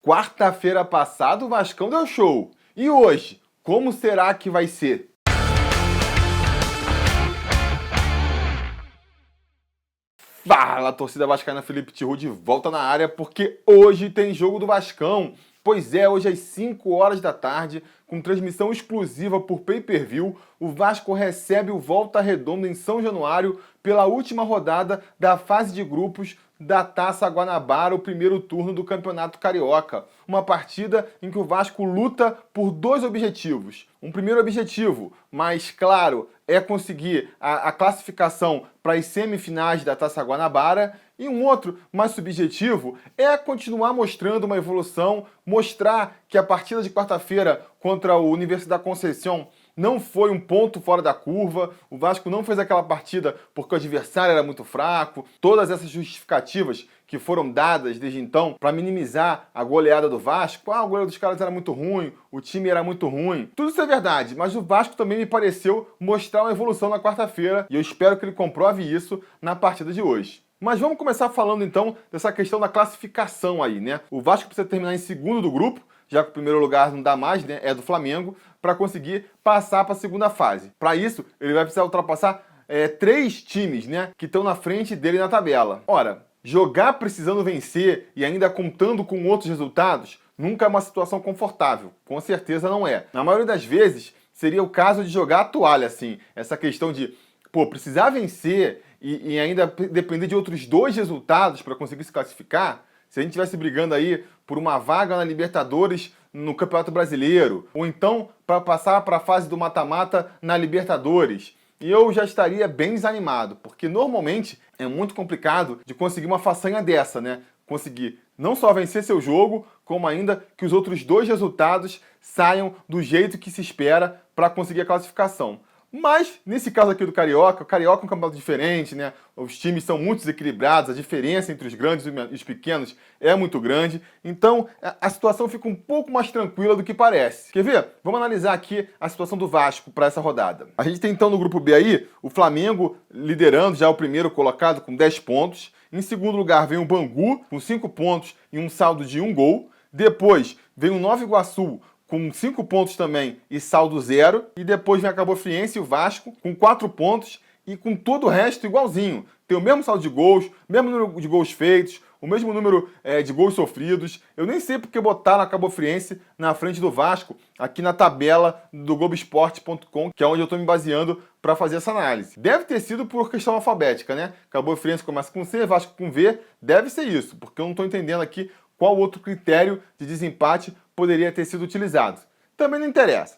Quarta-feira passada o Vascão deu show. E hoje, como será que vai ser? Fala, torcida vascaína, Felipe Tiru de volta na área, porque hoje tem jogo do Vascão. Pois é, hoje às 5 horas da tarde, com transmissão exclusiva por pay-per-view, o Vasco recebe o Volta Redonda em São Januário pela última rodada da fase de grupos da Taça Guanabara, o primeiro turno do Campeonato Carioca. Uma partida em que o Vasco luta por dois objetivos. Um primeiro objetivo, mais claro, é conseguir a classificação para as semifinais da Taça Guanabara, e um outro, mais subjetivo, é continuar mostrando uma evolução, mostrar que a partida de quarta-feira contra o Universidade da Conceição não foi um ponto fora da curva, o Vasco não fez aquela partida porque o adversário era muito fraco, todas essas justificativas que foram dadas desde então para minimizar a goleada do Vasco. O goleiro dos caras era muito ruim, o time era muito ruim. Tudo isso é verdade, mas o Vasco também me pareceu mostrar uma evolução na quarta-feira e eu espero que ele comprove isso na partida de hoje. Mas vamos começar falando então dessa questão da classificação aí, né? O Vasco precisa terminar em segundo do grupo, já que o primeiro lugar não dá mais, né? É do Flamengo, para conseguir passar para a segunda fase. Para isso, ele vai precisar ultrapassar 3 times, né? Que estão na frente dele na tabela. Ora, jogar precisando vencer e ainda contando com outros resultados nunca é uma situação confortável. Com certeza não é. Na maioria das vezes, seria o caso de jogar a toalha, assim. Essa questão de, precisar vencer e ainda depender de outros 2 resultados para conseguir se classificar. Se a gente estivesse brigando aí por uma vaga na Libertadores no Campeonato Brasileiro, ou então para passar para a fase do mata-mata na Libertadores, e eu já estaria bem desanimado, porque normalmente é muito complicado de conseguir uma façanha dessa, né? Conseguir não só vencer seu jogo, como ainda que os outros 2 resultados saiam do jeito que se espera para conseguir a classificação. Mas, nesse caso aqui do Carioca, o Carioca é um campeonato diferente, né? Os times são muito desequilibrados, a diferença entre os grandes e os pequenos é muito grande. Então, a situação fica um pouco mais tranquila do que parece. Quer ver? Vamos analisar aqui a situação do Vasco para essa rodada. A gente tem então no grupo B aí, o Flamengo liderando, já o primeiro colocado com 10 pontos. Em segundo lugar vem o Bangu com 5 pontos e um saldo de 1 gol. Depois vem o Nova Iguaçu com 5 pontos também e saldo 0. E depois vem a Cabo Friense e o Vasco com 4 pontos e com todo o resto igualzinho. Tem o mesmo saldo de gols, mesmo número de gols feitos, o mesmo número de gols sofridos. Eu nem sei porque botaram a Cabo Friense na frente do Vasco aqui na tabela do Globoesporte.com, que é onde eu estou me baseando para fazer essa análise. Deve ter sido por questão alfabética, né? Cabo Friense começa com C, Vasco com V. Deve ser isso, porque eu não estou entendendo aqui qual outro critério de desempate poderia ter sido utilizado. Também não interessa.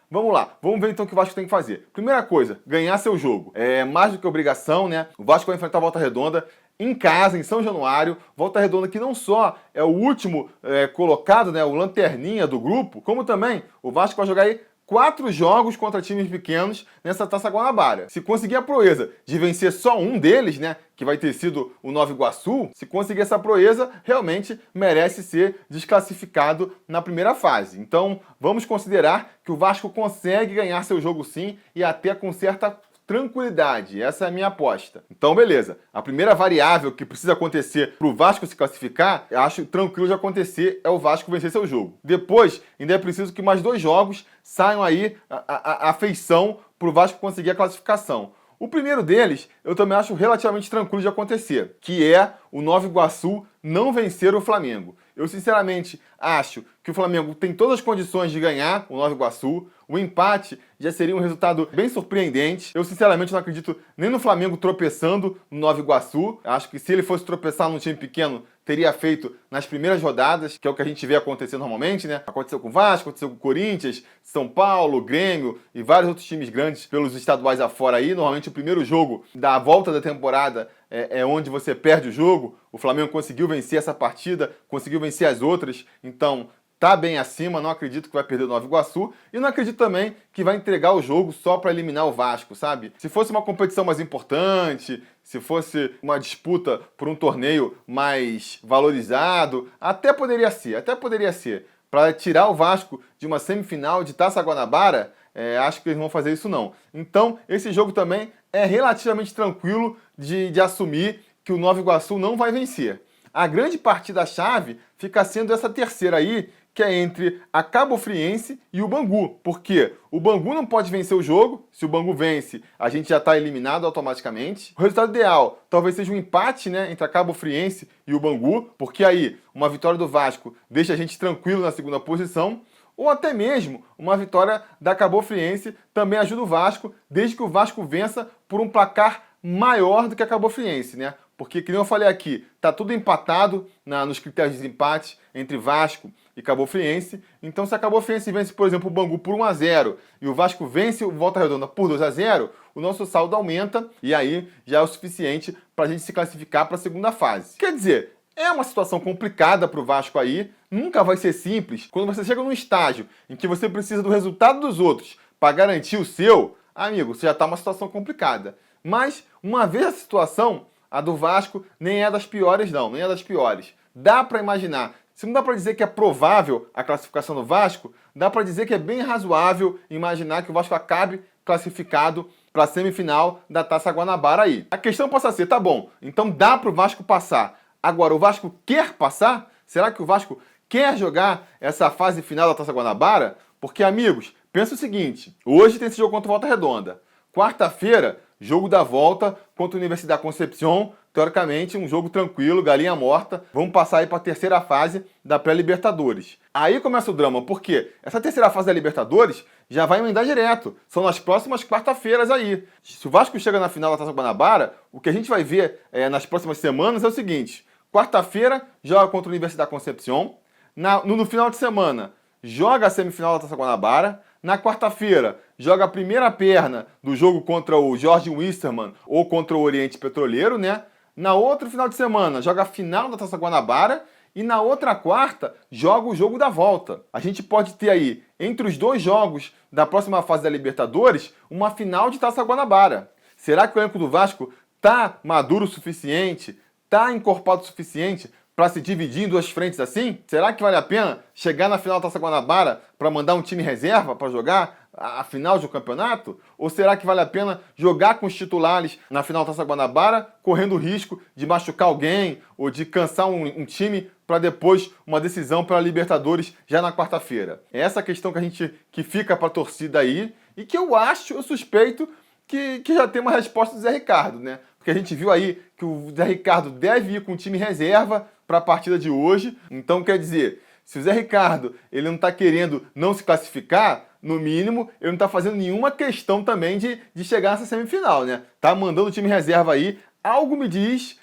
Vamos lá, vamos ver então o que o Vasco tem que fazer. Primeira coisa, ganhar seu jogo. É mais do que obrigação, né? O Vasco vai enfrentar a Volta Redonda em casa, em São Januário. Volta Redonda que não só é o último colocado, né? O lanterninha do grupo, como também o Vasco vai jogar aí 4 jogos contra times pequenos nessa Taça Guanabara. Se conseguir a proeza de vencer só um deles, né, que vai ter sido o Nova Iguaçu, se conseguir essa proeza, realmente merece ser desclassificado na primeira fase. Então, vamos considerar que o Vasco consegue ganhar seu jogo sim e até com certa tranquilidade. Essa é a minha aposta. Então, beleza. A primeira variável que precisa acontecer para o Vasco se classificar, eu acho tranquilo de acontecer, é o Vasco vencer seu jogo. Depois, ainda é preciso que mais 2 jogos saiam aí a feição para o Vasco conseguir a classificação. O primeiro deles, eu também acho relativamente tranquilo de acontecer, que é o Nova Iguaçu não vencer o Flamengo. Eu, sinceramente, acho que o Flamengo tem todas as condições de ganhar o Nova Iguaçu. O empate já seria um resultado bem surpreendente. Eu, sinceramente, não acredito nem no Flamengo tropeçando no Nova Iguaçu. Acho que se ele fosse tropeçar num time pequeno, teria feito nas primeiras rodadas, que é o que a gente vê acontecer normalmente, né? Aconteceu com o Vasco, aconteceu com o Corinthians, São Paulo, Grêmio e vários outros times grandes pelos estaduais afora aí. Normalmente o primeiro jogo da volta da temporada é onde você perde o jogo. O Flamengo conseguiu vencer essa partida, conseguiu vencer as outras, então tá bem acima, não acredito que vai perder o Nova Iguaçu e não acredito também que vai entregar o jogo só para eliminar o Vasco, sabe? Se fosse uma competição mais importante, se fosse uma disputa por um torneio mais valorizado, até poderia ser. Para tirar o Vasco de uma semifinal de Taça Guanabara, acho que eles não vão fazer isso não. Então, esse jogo também é relativamente tranquilo de assumir que o Nova Iguaçu não vai vencer. A grande partida-chave fica sendo essa terceira aí, que é entre a Cabo Friense e o Bangu. Porque o Bangu não pode vencer o jogo. Se o Bangu vence, a gente já está eliminado automaticamente. O resultado ideal talvez seja um empate, né, entre a Cabo Friense e o Bangu, porque aí uma vitória do Vasco deixa a gente tranquilo na segunda posição. Ou até mesmo uma vitória da Cabo Friense também ajuda o Vasco, desde que o Vasco vença por um placar maior do que a Cabo Friense, né? Porque, como eu falei aqui, tá tudo empatado nos critérios de desempate entre Vasco e Cabo Friense. Então, se a Cabo Friense vence, por exemplo, o Bangu por 1-0 e o Vasco vence o Volta Redonda por 2-0, o nosso saldo aumenta e aí já é o suficiente para a gente se classificar para a segunda fase. Quer dizer, é uma situação complicada para o Vasco aí, nunca vai ser simples. Quando você chega num estágio em que você precisa do resultado dos outros para garantir o seu, amigo, você já está numa situação complicada. Mas, uma vez essa situação, a do Vasco nem é das piores não, nem é das piores. Dá para imaginar, se não dá para dizer que é provável a classificação do Vasco, dá para dizer que é bem razoável imaginar que o Vasco acabe classificado para a semifinal da Taça Guanabara aí. A questão passa a ser, tá bom, então dá para o Vasco passar. Agora, o Vasco quer passar? Será que o Vasco quer jogar essa fase final da Taça Guanabara? Porque, amigos, pensa o seguinte, hoje tem esse jogo contra o Volta Redonda. Quarta-feira, jogo da volta contra a Universidade da Concepción, teoricamente um jogo tranquilo, galinha morta. Vamos passar aí para a terceira fase da pré-Libertadores. Aí começa o drama, porque essa terceira fase da Libertadores já vai emendar direto. São nas próximas quarta-feiras aí. Se o Vasco chega na final da Taça Guanabara, o que a gente vai ver nas próximas semanas é o seguinte. Quarta-feira, joga contra a Universidade da Concepción. No final de semana, joga a semifinal da Taça Guanabara. Na quarta-feira, joga a primeira perna do jogo contra o Jorge Wilstermann ou contra o Oriente Petroleiro, né? Na outra final de semana, joga a final da Taça Guanabara. E na outra quarta, joga o jogo da volta. A gente pode ter aí, entre os dois jogos da próxima fase da Libertadores, uma final de Taça Guanabara. Será que o elenco do Vasco tá maduro o suficiente, tá encorpado o suficiente para se dividir em duas frentes assim? Será que vale a pena chegar na final da Taça Guanabara para mandar um time reserva para jogar a final do campeonato? Ou será que vale a pena jogar com os titulares na final da Taça Guanabara, correndo o risco de machucar alguém ou de cansar um time para depois uma decisão para a Libertadores já na quarta-feira? É essa questão que fica para a torcida aí e que eu suspeito que já tem uma resposta do Zé Ricardo, né? Porque a gente viu aí que o Zé Ricardo deve ir com o time reserva para a partida de hoje. Então, quer dizer, se o Zé Ricardo ele não está querendo não se classificar, no mínimo, ele não está fazendo nenhuma questão também de chegar nessa semifinal, né? Tá mandando o time reserva aí. Algo me diz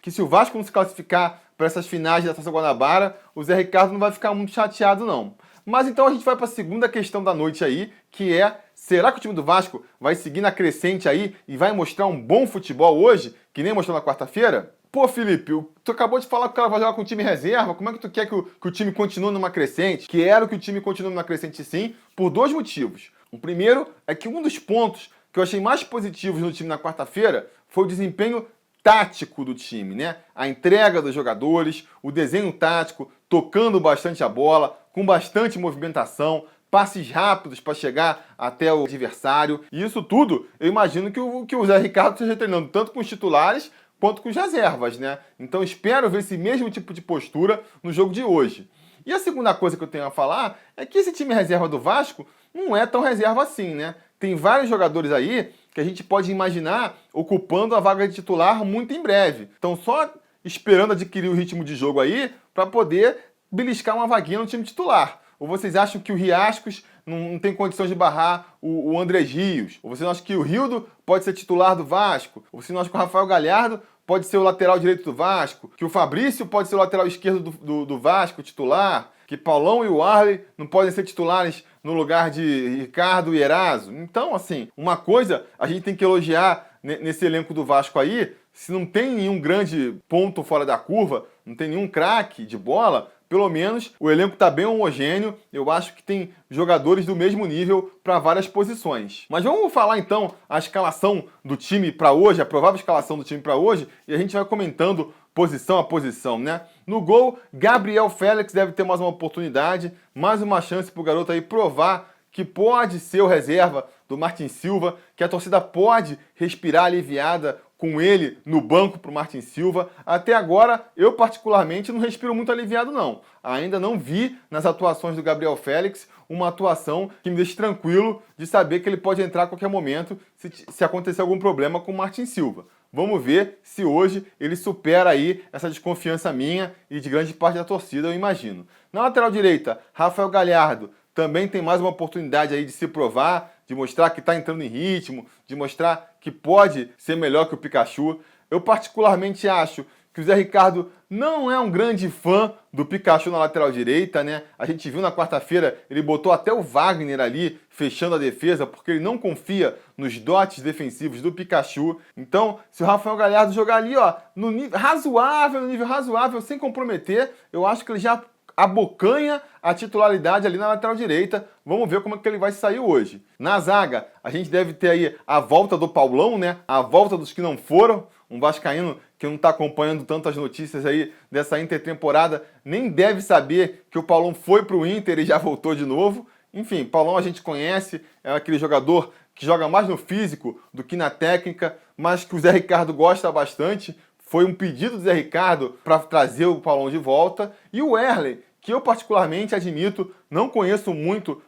que se o Vasco não se classificar para essas finais da Taça Guanabara, o Zé Ricardo não vai ficar muito chateado, não. Mas então a gente vai para a segunda questão da noite aí, que é, será que o time do Vasco vai seguir na crescente aí e vai mostrar um bom futebol hoje, que nem mostrou na quarta-feira? Pô, Felipe, tu acabou de falar que o cara vai jogar com o time reserva, como é que tu quer que o time continue numa crescente? Quero que o time continue numa crescente sim, por dois motivos. O primeiro é que um dos pontos que eu achei mais positivos no time na quarta-feira foi o desempenho tático do time, né? A entrega dos jogadores, o desenho tático, tocando bastante a bola, com bastante movimentação, passes rápidos para chegar até o adversário. E isso tudo, eu imagino que o Zé Ricardo esteja treinando tanto com os titulares quanto com as reservas, né? Então espero ver esse mesmo tipo de postura no jogo de hoje. E a segunda coisa que eu tenho a falar é que esse time reserva do Vasco não é tão reserva assim, né? Tem vários jogadores aí que a gente pode imaginar ocupando a vaga de titular muito em breve. Então só esperando adquirir o ritmo de jogo aí para poder beliscar uma vaguinha no time titular. Ou vocês acham que o Riascos não tem condições de barrar o Andrés Rios? Ou vocês acham que o Rildo pode ser titular do Vasco? Ou vocês acham que o Rafael Galhardo pode ser o lateral direito do Vasco? Que o Fabrício pode ser o lateral esquerdo do Vasco, titular? Que Paulão e o Arley não podem ser titulares no lugar de Ricardo e Eraso? Então, assim, uma coisa a gente tem que elogiar nesse elenco do Vasco aí, se não tem nenhum grande ponto fora da curva, não tem nenhum craque de bola, pelo menos o elenco está bem homogêneo. Eu acho que tem jogadores do mesmo nível para várias posições. Mas vamos falar então a escalação do time para hoje, a provável escalação do time para hoje, e a gente vai comentando posição a posição, né? No gol, Gabriel Félix deve ter mais uma oportunidade, mais uma chance para o garoto aí provar que pode ser o reserva do Martin Silva, que a torcida pode respirar aliviada com ele no banco para o Martin Silva. Até agora, eu particularmente não respiro muito aliviado não. Ainda não vi nas atuações do Gabriel Félix uma atuação que me deixe tranquilo de saber que ele pode entrar a qualquer momento se acontecer algum problema com o Martin Silva. Vamos ver se hoje ele supera aí essa desconfiança minha e de grande parte da torcida, eu imagino. Na lateral direita, Rafael Galhardo também tem mais uma oportunidade aí de se provar, de mostrar que está entrando em ritmo, de mostrar que pode ser melhor que o Pikachu. Eu particularmente acho que o Zé Ricardo não é um grande fã do Pikachu na lateral direita, né? A gente viu na quarta-feira, ele botou até o Wagner ali, fechando a defesa, porque ele não confia nos dotes defensivos do Pikachu. Então, se o Rafael Galhardo jogar ali, ó, no nível razoável, sem comprometer, eu acho que ele já abocanha a titularidade ali na lateral direita. Vamos ver como é que ele vai sair hoje. Na zaga, a gente deve ter aí a volta do Paulão, né? A volta dos que não foram. Um vascaíno que não está acompanhando tanto as notícias aí dessa intertemporada, nem deve saber que o Paulão foi para o Inter e já voltou de novo. Enfim, Paulão a gente conhece, é aquele jogador que joga mais no físico do que na técnica, mas que o Zé Ricardo gosta bastante. Foi um pedido do Zé Ricardo para trazer o Paulão de volta. E o Wehrle, que eu particularmente admito, não conheço muito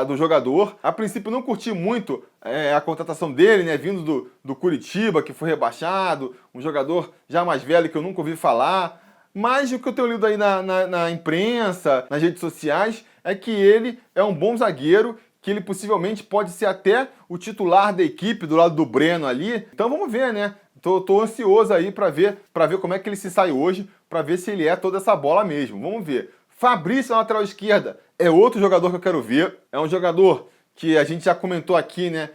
do jogador. A princípio não curti muito a contratação dele, né, vindo do Curitiba, que foi rebaixado, um jogador já mais velho que eu nunca ouvi falar. Mas o que eu tenho lido aí na imprensa, nas redes sociais, é que ele é um bom zagueiro, que ele possivelmente pode ser até o titular da equipe do lado do Breno ali. Então vamos ver, né? Tô ansioso aí para ver como é que ele se sai hoje, para ver se ele é toda essa bola mesmo. Vamos ver. Fabrício na lateral esquerda é outro jogador que eu quero ver. É um jogador que a gente já comentou aqui, né?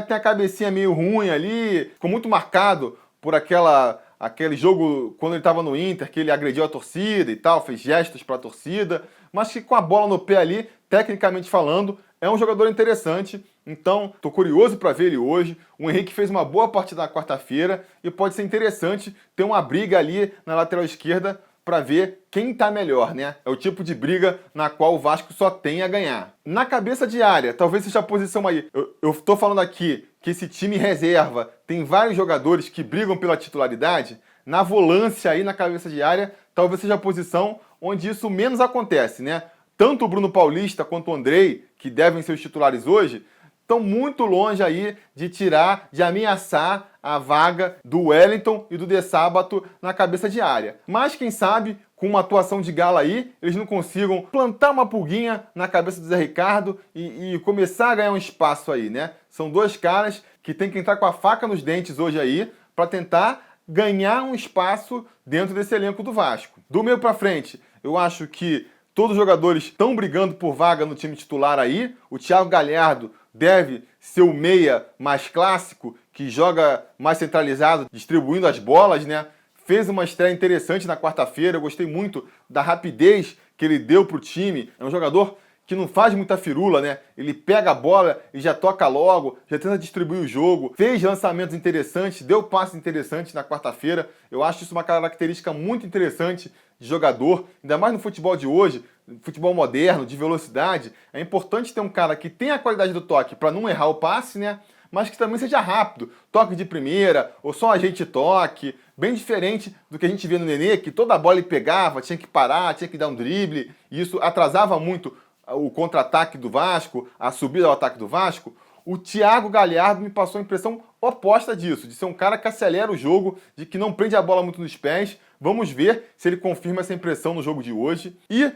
Tem a cabecinha meio ruim ali, ficou muito marcado por aquele jogo quando ele estava no Inter, que ele agrediu a torcida e tal, fez gestos para a torcida, mas que com a bola no pé ali, tecnicamente falando, é um jogador interessante. Então, estou curioso para ver ele hoje. O Henrique fez uma boa partida na quarta-feira e pode ser interessante ter uma briga ali na lateral esquerda para ver quem está melhor, né? É o tipo de briga na qual o Vasco só tem a ganhar. Na cabeça de área, talvez seja a posição aí. Eu estou falando aqui que esse time reserva tem vários jogadores que brigam pela titularidade. Na volância aí, na cabeça de área, talvez seja a posição onde isso menos acontece, né? Tanto o Bruno Paulista quanto o Andrei, que devem ser os titulares hoje, estão muito longe aí de ameaçar a vaga do Wellington e do De Sábato na cabeça de área. Mas quem sabe, com uma atuação de gala aí, eles não consigam plantar uma pulguinha na cabeça do Zé Ricardo e começar a ganhar um espaço aí, né? São dois caras que tem que entrar com a faca nos dentes hoje aí para tentar ganhar um espaço dentro desse elenco do Vasco. Do meio para frente, eu acho que todos os jogadores estão brigando por vaga no time titular aí. O Thiago Galhardo deve ser o meia mais clássico, que joga mais centralizado, distribuindo as bolas, né? Fez uma estreia interessante na quarta-feira, eu gostei muito da rapidez que ele deu para o time. É um jogador que não faz muita firula, né? Ele pega a bola e já toca logo, já tenta distribuir o jogo, fez lançamentos interessantes, deu passes interessantes na quarta-feira. Eu acho isso uma característica muito interessante de jogador, ainda mais no futebol de hoje, futebol moderno, de velocidade. É importante ter um cara que tenha a qualidade do toque para não errar o passe, né? Mas que também seja rápido, toque de primeira, ou só ajeite toque, bem diferente do que a gente via no Nenê, que toda a bola ele pegava, tinha que parar, tinha que dar um drible, e isso atrasava muito o contra-ataque do Vasco, a subida ao ataque do Vasco. O Thiago Galhardo me passou a impressão oposta disso, de ser um cara que acelera o jogo, de que não prende a bola muito nos pés. Vamos ver se ele confirma essa impressão no jogo de hoje. E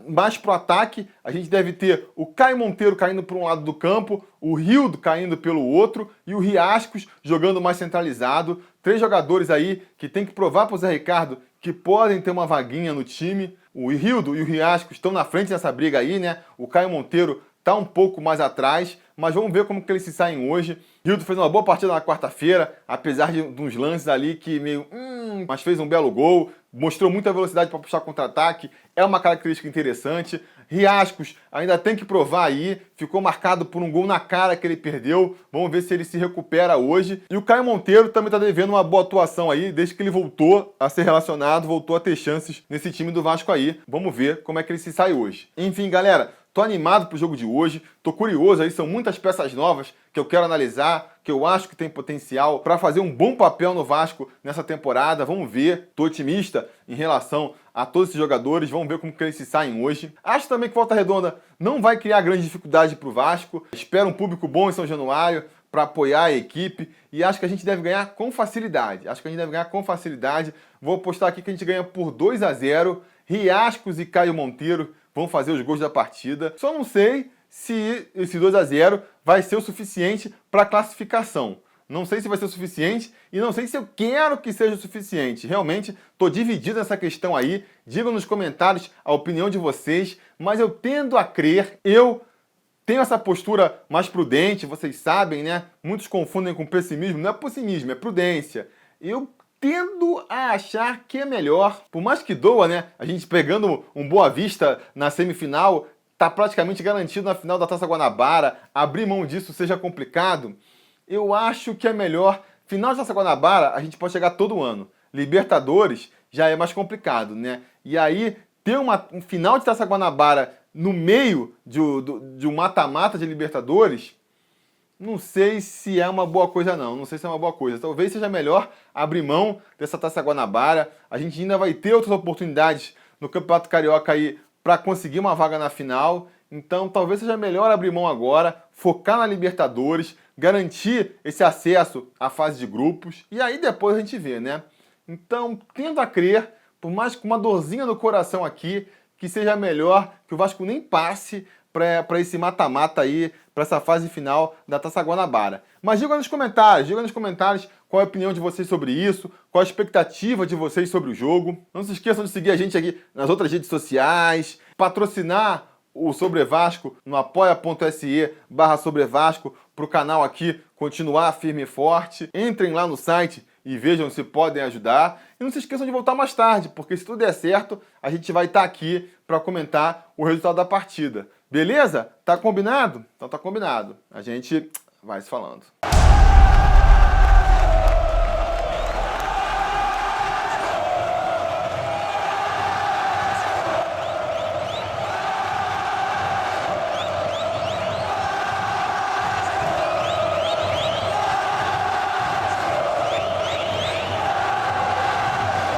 mais pro ataque, a gente deve ter o Caio Monteiro caindo por um lado do campo, o Rildo caindo pelo outro e o Riascos jogando mais centralizado. 3 jogadores aí que tem que provar pro Zé Ricardo que podem ter uma vaguinha no time. O Rildo e o Riascos estão na frente dessa briga aí, né? O Caio Monteiro está um pouco mais atrás, mas vamos ver como que eles se saem hoje. Rildo fez uma boa partida na quarta-feira, apesar de uns lances ali que meio... mas fez um belo gol, mostrou muita velocidade para puxar contra-ataque, é uma característica interessante. Riascos ainda tem que provar aí, ficou marcado por um gol na cara que ele perdeu, vamos ver se ele se recupera hoje. E o Caio Monteiro também está devendo uma boa atuação aí, desde que ele voltou a ser relacionado, voltou a ter chances nesse time do Vasco aí. Vamos ver como é que ele se sai hoje. Enfim, galera, tô animado pro jogo de hoje, tô curioso aí, são muitas peças novas que eu quero analisar, que eu acho que tem potencial para fazer um bom papel no Vasco nessa temporada. Vamos ver, tô otimista em relação a todos esses jogadores, vamos ver como que eles se saem hoje. Acho também que Volta Redonda não vai criar grande dificuldade pro Vasco, espero um público bom em São Januário para apoiar a equipe e acho que a gente deve ganhar com facilidade. Vou apostar aqui que a gente ganha por 2-0. Riascos e Caio Monteiro vão fazer os gols da partida. Só não sei se esse 2-0 vai ser o suficiente para a classificação. Não sei se vai ser o suficiente e não sei se eu quero que seja o suficiente. Realmente, estou dividido nessa questão aí. Digam nos comentários a opinião de vocês, mas eu tendo a crer, eu tenho essa postura mais prudente, vocês sabem, né? Muitos confundem com pessimismo. Não é pessimismo, é prudência. Eu tendo a achar que é melhor, por mais que doa, né? A gente pegando um Boa Vista na semifinal, tá praticamente garantido na final da Taça Guanabara, abrir mão disso seja complicado. Eu acho que é melhor. Final de Taça Guanabara a gente pode chegar todo ano. Libertadores já é mais complicado, né? E aí ter um final de Taça Guanabara no meio de um mata-mata de Libertadores, não sei se é uma boa coisa não. Não sei se é uma boa coisa. Talvez seja melhor abrir mão dessa Taça Guanabara. A gente ainda vai ter outras oportunidades no Campeonato Carioca aí para conseguir uma vaga na final. Então talvez seja melhor abrir mão agora, focar na Libertadores, garantir esse acesso à fase de grupos e aí depois a gente vê, né? Então, tendo a crer, por mais com uma dorzinha no coração aqui, que seja melhor que o Vasco nem passe para esse mata-mata aí, para essa fase final da Taça Guanabara. Mas diga nos comentários qual é a opinião de vocês sobre isso, qual a expectativa de vocês sobre o jogo. Não se esqueçam de seguir a gente aqui nas outras redes sociais, patrocinar o Sobre Vasco no apoia.se/Sobre-Vasco para o canal aqui continuar firme e forte. Entrem lá no site e vejam se podem ajudar. E não se esqueçam de voltar mais tarde, porque se tudo der certo, a gente vai estar aqui para comentar o resultado da partida. Beleza? Tá combinado? Então tá combinado. A gente vai se falando.